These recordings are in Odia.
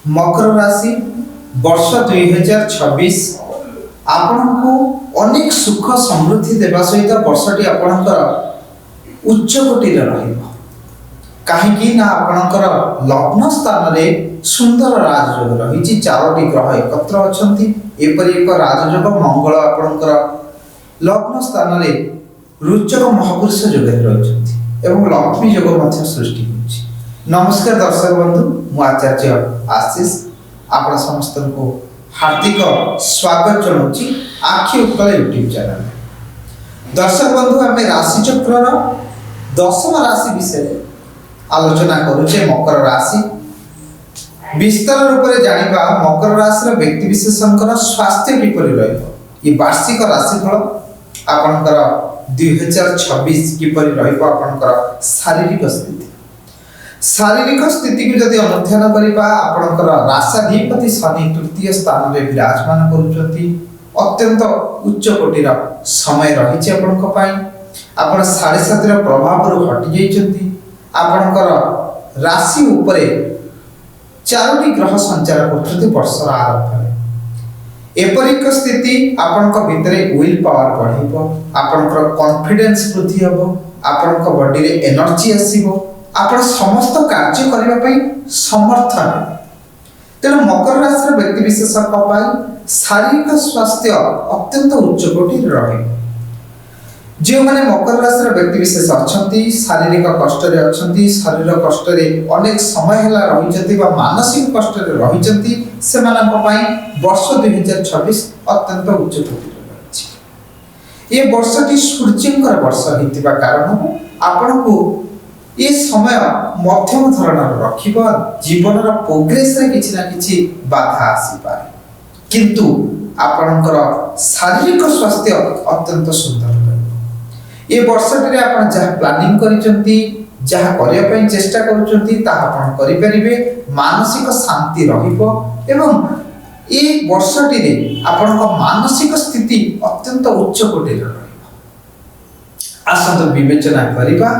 मकर राशि वर्ष 2026 आपनको अनेक सुख समृद्धि देवा सहित वर्षटी आपणकर उच्च कोटीर रहिबो कहीं ना आपणकर लग्न स्थान रे सुंदर राजयोग रही चारोटी ग्रह एकत्र अछंती एपरि एक राजयोग मंगल आपणकर लग्न स्थान रे रुचक महापुरुष योग रही एवं लक्ष्मी योग मध्य सृष्टि होछि। नमस्कार दर्शक बंधु मु आचार्य आशीष आपण समस्त को हार्दिक स्वागत जनाऊँगी आखि उत्कल यूट्यूब चैनल। दर्शक बंधु आम राशि चक्र दशम राशि विषय आलोचना करुचे मकर राशि विस्तार रूप से जानिबा मकर राशि व्यक्ति विशेषकर स्वास्थ्य किपरि रहइबो ये वार्षिक राशिफल आपनकर 2026 किपरि रहइबो आपनकर शारीरिक स्थिति को जदि अनुध्यान करिबा आपनकर राशाधिपति शनि तृतीय स्थान में विराजमान करूछंती अत्यंत उच्च कोटीर समय रहिछि आपनक पई आपण 7.5 रो प्रभाव रो हटि जाइछंती आपनकर राशि उपरे चारोटी ग्रह संचार करछंती वर्षर आरंभ एपरिक स्थिति आपनक भितरे विल पावर बढ़िबो आपनकर कॉन्फिडेंस वृद्धि हबो आपनक बॉडी रे एनर्जी आसीबो आपण समस्त कार्य करबा पई समर्थ हेबे। तेणु मकर राशि व्यक्ति विशेषक पाई शारीरिक स्वास्थ्य अत्यंत उच्च कोटीर रहे जो माने मकर राशि व्यक्ति विशेष अछंती शारीरिक कष्ट रे अछंती शरीर कष्ट रे अनेक समय हला रहिजती बा मानसिक कष्ट रे रहिजती सेमानक पई वर्ष 2026 अत्यंत उच्च कोटीर रहिछि। ए वर्षटी सूर्यंकर वर्ष हितिबा कारण आपनको ये समय मध्यम धरणर रखिबा जीवनर प्रोग्रेस रे किछि ना किछि बाधा आसी पारे किंतु आपनकर शारीरिक स्वास्थ्य अत्यंत सुंदर रहइबो। ये वर्षटे आपण जहा प्लानिंग करिसंती जहा करिया पई चेष्टा करूचंती ताहा आपण करि परिबे मानसिक शांति रहिबो एवं ये वर्षटी रे आपनक मानसिक स्थिति अत्यंत उच्च कोटीर रहिबो। आसंत विवेचना करिबा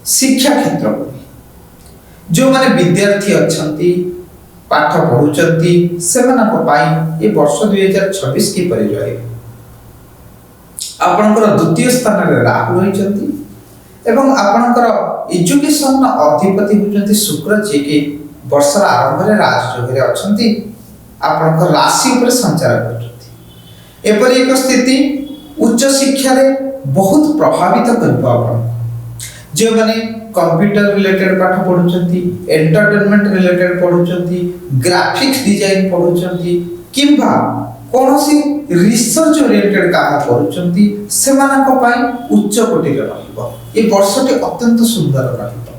शिक्षा क्षेत्र जो माने विद्यार्थी अछंती पाठ पढुचंती सेमानक पाई ए वर्ष 2026 की परि रहइबो। आपनकर द्वितीय स्थान रे राहु रहिचंती एवं आपनकर एजुकेशन अधिपति होचंती शुक्र जे के वर्ष आरंभ रे राजयोग रे अछंती आपनकर राशि ऊपर संचार करचंती एपरि एक स्थिति उच्च शिक्षा रे बहुत प्रभावित करबो आपन जो माने कंप्यूटर रिलेटेड पाठ पढुचंती एंटरटेनमेंट रिलेटेड पढुचंती ग्राफिक्स डिजाइन पढुचंती किंबा कोनोसी रिसर्च ओरिएंटेड काम करूचंती सेमानक पई उच्च कोटीर रहइबो। ए वर्षटी अत्यंत सुंदर रहइबो।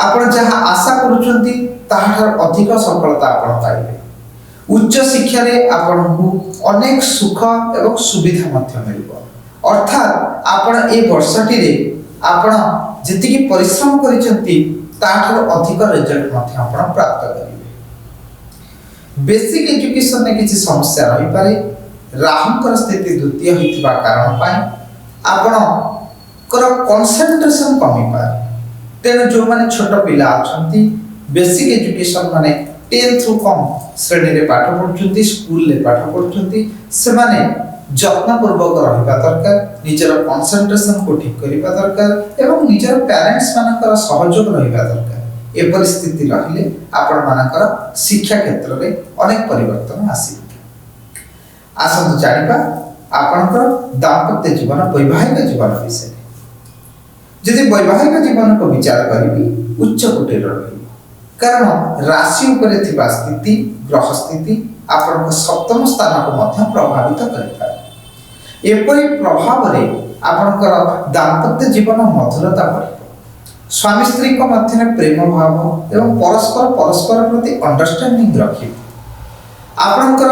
आपण जहा आशा करूचंती ताहार अधिक सफलता आपण पाइबे। उच्च शिक्षा रे आपनकु अनेक सुख एवं सुविधा मध्य मिलबो अर्थात आपण ए वर्षटी रे आपण जति की परिश्रम करिसंती ताठर अधिक रिजल्ट मध्य आपण प्राप्त करिवे। बेसिक एजुकेशन ने किछि समस्या रहि पारे राहुकर स्थिति द्वितीय हितबा कारण पाई आपण कर कंसंट्रेशन कमी पारे। तेन जो माने छोट पिला अछंती बेसिक एजुकेशन माने 10th रु कम श्रेणी रे पाठ पढुचंती स्कूल ले पाठ पढुचंती से माने जत्नपूर्वक रहिबा दरकार निजर कंसंट्रेशन को ठीक करिबा दरकार एवं निजर पेरेंट्स मानकर सहयोग रहिबा दरकार। ए परिस्थिति रहिले आपण मानकर शिक्षा क्षेत्र रे अनेक परिवर्तन आसी। आसंत जानिबा आपनकर दाम्पत्य जीवन वैवाहिक जीवन विषय यदि वैवाहिक जीवन को विचार करिबी उच्च कोटीर रहिबो कारण राशि ऊपर थिबा स्थिति ग्रह स्थिति आपनक सप्तम स्थान को मध्य प्रभावित करिता एपरि प्रभाव रे आपनकर दाम्पत्य जीवन मधुरता बढ़िबो स्वामी स्त्री को मध्य प्रेम भाव एवं परस्पर प्रति अंडरस्टैंडिंग रखिबो आपनकर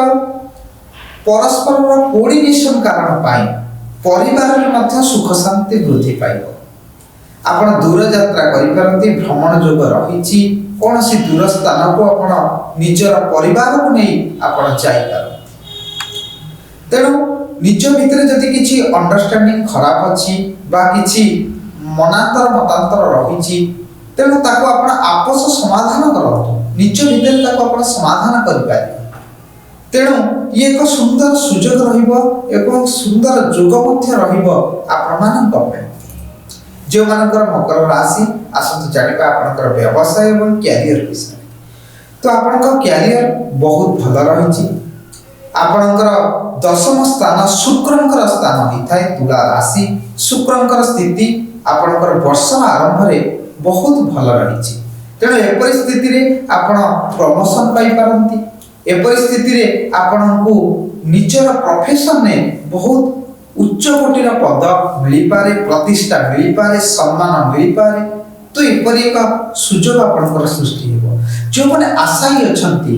परस्पर कोऑर्डिनेशन कारण पाई परिवार रे मध्य सुख शांति वृद्धि पाइबो। आपण दूर यात्रा करि परंती भ्रमण योग रहिछि कोनोसी दूर स्थान को आपण निजर परिवार को नै आपण जाई पारंती। तेणु निज भितर जदि किछि अंडरस्टैंडिंग खराब अछि बा किछि मनांतर मतांतर रहिछि तेणु ताको आपण आपस समाधान करंतु ନିଜ ଭିତରେ ତାକୁ ଆପଣ ସମାଧାନ କରିପାରିବେ। ତେଣୁ ଇଏ ଏକ ସୁନ୍ଦର ସୁଯୋଗ ରହିବ ଏବଂ ସୁନ୍ଦର ଯୋଗ ମଧ୍ୟ ରହିବ ଆପଣମାନଙ୍କ ପାଇଁ। ଯେଉଁମାନଙ୍କର ମକର ରାଶି, ଆସନ୍ତୁ ଜାଣିବା ଆପଣଙ୍କର ବ୍ୟବସାୟ ଏବଂ କ୍ୟାରିୟର ବିଷୟରେ। ତ ଆପଣଙ୍କ କ୍ୟାରିୟର ବହୁତ ଭଲ ରହିଛି। ଆପଣଙ୍କର ଦଶମ ସ୍ଥାନ ଶୁକ୍ରଙ୍କର ସ୍ଥାନ ହୋଇଥାଏ ତୁଳା ରାଶି। ଶୁକ୍ରଙ୍କର ସ୍ଥିତି ଆପଣଙ୍କର ବର୍ଷର ଆରମ୍ଭରେ ବହୁତ ଭଲ ରହିଛି। ତେଣୁ ଏପରି ସ୍ଥିତିରେ ଆପଣ ପ୍ରମୋସନ ପାଇପାରନ୍ତି। ଏପରି ସ୍ଥିତିରେ ଆପଣଙ୍କୁ ନିଜର ପ୍ରଫେସନରେ ବହୁତ ଉଚ୍ଚ କୋଟିର ପଦ ମିଳିପାରେ, ପ୍ରତିଷ୍ଠା ମିଳିପାରେ, ସମ୍ମାନ ମିଳିପାରେ। ତ ଏପରି ଏକ ସୁଯୋଗ ଆପଣଙ୍କର ସୃଷ୍ଟି ହେବ। ଯେଉଁମାନେ ଆଶାୟୀ ଅଛନ୍ତି,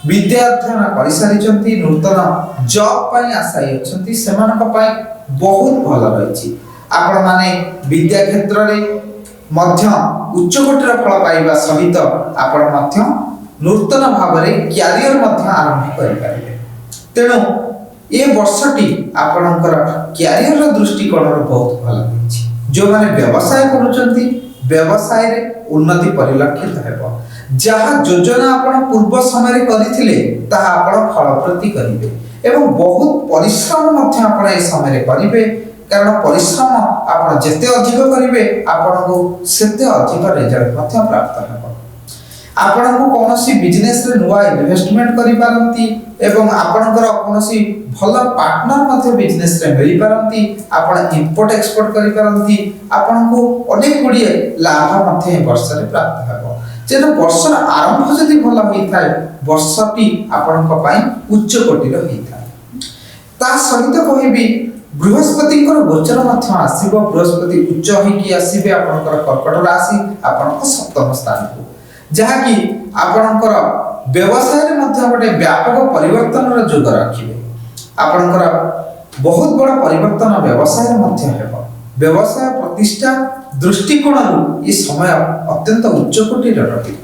ବିଦ୍ୟା ଅଧ୍ୟୟନ କରିସାରିଛନ୍ତି, ନୂତନ ଜବ୍ ପାଇଁ ଆଶାୟୀ ଅଛନ୍ତି, ସେମାନଙ୍କ ପାଇଁ ବହୁତ ଭଲ ରହିଛି। ଆପଣମାନେ ବିଦ୍ୟା କ୍ଷେତ୍ରରେ ମଧ୍ୟ ଉଚ୍ଚ କୋଟିର ଫଳ ପାଇବା ସହିତ ଆପଣ ମଧ୍ୟ ନୂତନ ଭାବରେ କ୍ୟାରିୟର ମଧ୍ୟ ଆରମ୍ଭ କରିପାରିବେ। ତେଣୁ ଏ ବର୍ଷଟି ଆପଣଙ୍କର କ୍ୟାରିୟର ଦୃଷ୍ଟିକୋଣରୁ ବହୁତ ଭଲ ରହିଛି। ଯେଉଁମାନେ ବ୍ୟବସାୟ କରୁଛନ୍ତି, ବ୍ୟବସାୟରେ ଉନ୍ନତି ପରିଲକ୍ଷିତ ହେବ। ଯାହା ଯୋଜନା ଆପଣ ପୂର୍ବ ସମୟରେ କରିଥିଲେ ତାହା ଆପଣ ଫଳପ୍ରତି କରିବେ ଏବଂ ବହୁତ ପରିଶ୍ରମ ମଧ୍ୟ ଆପଣ ଏ ସମୟରେ କରିବେ। କାରଣ ପରିଶ୍ରମ ଆପଣ ଯେତେ ଅଧିକ କରିବେ ଆପଣଙ୍କୁ ସେତେ ଅଧିକ ରେଜଲ୍ଟ ମଧ୍ୟ ପ୍ରାପ୍ତ ହେବ। ଆପଣଙ୍କୁ କୌଣସି ବିଜନେସରେ ନୂଆ ଇନଭେଷ୍ଟମେଣ୍ଟ କରିପାରନ୍ତି ଏବଂ ଆପଣଙ୍କର କୌଣସି ଭଲ ପାର୍ଟନର ମଧ୍ୟ ବିଜନେସରେ ମିଳିପାରନ୍ତି। ଆପଣ ଇମ୍ପୋର୍ଟ ଏକ୍ସପୋର୍ଟ କରିପାରନ୍ତି। ଆପଣଙ୍କୁ ଅନେକ ଗୁଡ଼ିଏ ଲାଭ ମଧ୍ୟ ଏ ବର୍ଷରେ ପ୍ରାପ୍ତ ହେବ। ଯେହେତୁ ବର୍ଷର ଆରମ୍ଭ ଯଦି ଭଲ ହୋଇଥାଏ, ବର୍ଷଟି ଆପଣଙ୍କ ପାଇଁ ଉଚ୍ଚ କୋଟିର ହୋଇଥାଏ। ତା ସହିତ କହିବି ବୃହସ୍ପତିଙ୍କର ଗୋଚର ମଧ୍ୟ ଆସିବ। ବୃହସ୍ପତି ଉଚ୍ଚ ହୋଇକି ଆସିବେ ଆପଣଙ୍କର କର୍କଟ ରାଶି, ଆପଣଙ୍କ ସପ୍ତମ ସ୍ଥାନକୁ, ଯାହାକି ଆପଣଙ୍କର ବ୍ୟବସାୟରେ ମଧ୍ୟ ଗୋଟେ ବ୍ୟାପକ ପରିବର୍ତ୍ତନର ଯୋଗ ରଖିବେ। ଆପଣଙ୍କର ବହୁତ ବଡ଼ ପରିବର୍ତ୍ତନ ବ୍ୟବସାୟରେ ମଧ୍ୟ ହେବ। ବ୍ୟବସାୟ ପ୍ରତିଷ୍ଠା ଦୃଷ୍ଟିକୋଣରୁ ଏ ସମୟ ଅତ୍ୟନ୍ତ ଉଚ୍ଚ କୋଟିର ରହିବ।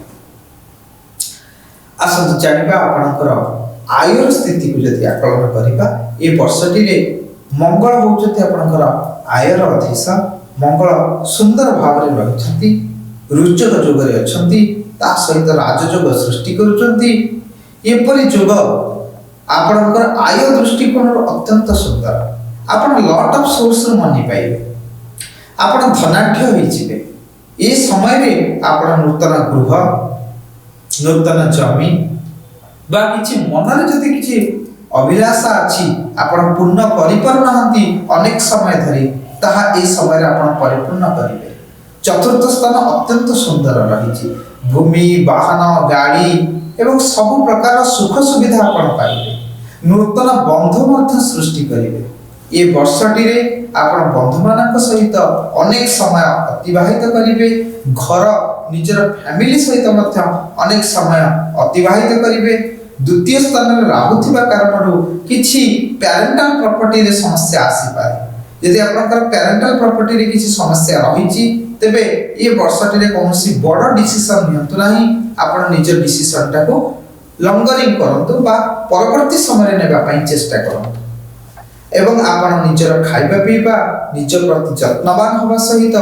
ଆସନ୍ତୁ ଜାଣିବା ଆପଣଙ୍କର ଆୟର ସ୍ଥିତିକୁ ଯଦି ଆକଳନ କରିବା, ଏ ବର୍ଷଟିରେ ମଙ୍ଗଳ ହେଉଛନ୍ତି ଆପଣଙ୍କର ଆୟର ଅଧୀଶ। ମଙ୍ଗଳ ସୁନ୍ଦର ଭାବରେ ରହିଛନ୍ତି, ରୁଚକ ଯୋଗରେ ଅଛନ୍ତି, ତା ସହିତ ରାଜଯୋଗ ସୃଷ୍ଟି କରୁଛନ୍ତି। ଏପରି ଯୋଗ ଆପଣଙ୍କର ଆୟ ଦୃଷ୍ଟିକୋଣରୁ ଅତ୍ୟନ୍ତ ସୁନ୍ଦର। ଆପଣ ଲଟ୍ ଅଫ୍ ସୋର୍ସରୁ ମନି ପାଇବେ, ଆପଣ ଧନାଢ୍ୟ ହୋଇଯିବେ। ଏ ସମୟରେ ଆପଣ ନୂତନ ଗୃହ, ନୂତନ ଜମି ବା କିଛି ମନରେ ଯଦି କିଛି ଅଭିଳାଷା ଅଛି ଆପଣ ପୂର୍ଣ୍ଣ କରିପାରୁନାହାନ୍ତି ଅନେକ ସମୟ ଧରି, ତାହା ଏ ସମୟରେ ଆପଣ ପରିପୂର୍ଣ୍ଣ କରିବେ। ଚତୁର୍ଥ ସ୍ଥାନ ଅତ୍ୟନ୍ତ ସୁନ୍ଦର ରହିଛି। ଭୂମି, ବାହନ, ଗାଡ଼ି ଏବଂ ସବୁ ପ୍ରକାର ସୁଖ ସୁବିଧା ଆପଣ ପାଇବେ। ନୂତନ ବନ୍ଧୁ ମଧ୍ୟ ସୃଷ୍ଟି କରିବେ। ଏ ବର୍ଷଟିରେ ଆପଣ ବନ୍ଧୁମାନଙ୍କ ସହିତ ଅନେକ ସମୟ ଅତିବାହିତ କରିବେ। ଘର, ନିଜର ଫ୍ୟାମିଲି ସହିତ ମଧ୍ୟ ଅନେକ ସମୟ ଅତିବାହିତ କରିବେ। ଦ୍ୱିତୀୟ ସ୍ଥାନରେ ରାହୁ ଥିବା କାରଣରୁ କିଛି ପ୍ୟାରେଣ୍ଟାଲ ପ୍ରପର୍ଟିରେ ସମସ୍ୟା ଆସିପାରେ। ଯଦି ଆପଣଙ୍କର ପ୍ୟାରେଣ୍ଟାଲ ପ୍ରପର୍ଟିରେ କିଛି ସମସ୍ୟା ରହିଛି, ତେବେ ଏ ବର୍ଷଟିରେ କୌଣସି ବଡ଼ ଡିସିସନ ନିଅନ୍ତୁ ନାହିଁ। ଆପଣ ନିଜ ଡିସିସନଟାକୁ ଲଙ୍ଗରିଂ କରନ୍ତୁ ବା ପରବର୍ତ୍ତୀ ସମୟରେ ନେବା ପାଇଁ ଚେଷ୍ଟା କରନ୍ତୁ ଏବଂ ଆପଣ ନିଜର ଖାଇବା ପିଇବା, ନିଜ ପ୍ରତି ଯତ୍ନବାନ ହେବା ସହିତ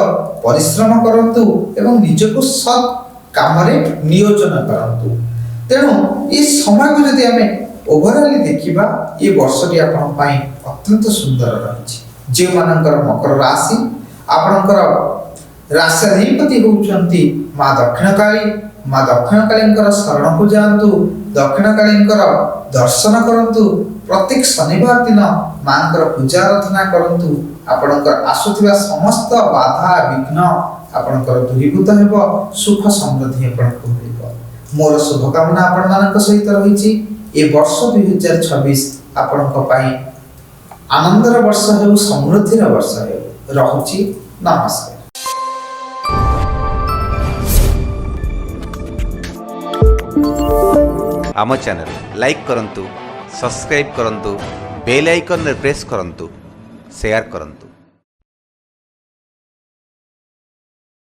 ପରିଶ୍ରମ କରନ୍ତୁ ଏବଂ ନିଜକୁ ସତ୍ କାମରେ ନିୟୋଜନ କରନ୍ତୁ। ତେଣୁ ଏ ସମୟକୁ ଯଦି ଆମେ ଓଭରାଲି ଦେଖିବା, ଏ ବର୍ଷଟି ଆପଣଙ୍କ ପାଇଁ ଅତ୍ୟନ୍ତ ସୁନ୍ଦର ରହିଛି। ଯେଉଁମାନଙ୍କର ମକର ରାଶି, ଆପଣଙ୍କର ରାଶ୍ୟାଧିପତି ହେଉଛନ୍ତି ମା ଦକ୍ଷିଣକାଳୀ। ମା ଦକ୍ଷିଣକାଳୀଙ୍କର ଶରଣକୁ ଯାଆନ୍ତୁ, ଦକ୍ଷିଣକାଳୀଙ୍କର ଦର୍ଶନ କରନ୍ତୁ। ପ୍ରତ୍ୟେକ ଶନିବାର ଦିନ ମାଙ୍କର ପୂଜା ଆରାଧନା କରନ୍ତୁ। ଆପଣଙ୍କର ଆସୁଥିବା ସମସ୍ତ ବାଧା ବିଘ୍ନ ଆପଣଙ୍କର ଦୂରୀଭୂତ ହେବ, ସୁଖ ସମୃଦ୍ଧି ଆପଣଙ୍କୁ ମିଳିବ। ମୋର ଶୁଭକାମନା ଆପଣମାନଙ୍କ ସହିତ ରହିଛି। ଏ ବର୍ଷ 2026 ଆପଣଙ୍କ ପାଇଁ ଆନନ୍ଦର ବର୍ଷ ହେଉ, ସମୃଦ୍ଧିର ବର୍ଷ ହେଉ। ରହୁଛି, ନମସ୍କାର। ଆମ ଚ୍ୟାନେଲ ଲାଇକ୍ କରନ୍ତୁ, ସବସ୍କ୍ରାଇବ୍ କରନ୍ତୁ, ବେଲ୍ ଆଇକନ୍ରେ ପ୍ରେସ୍ କରନ୍ତୁ, ସେୟାର କରନ୍ତୁ।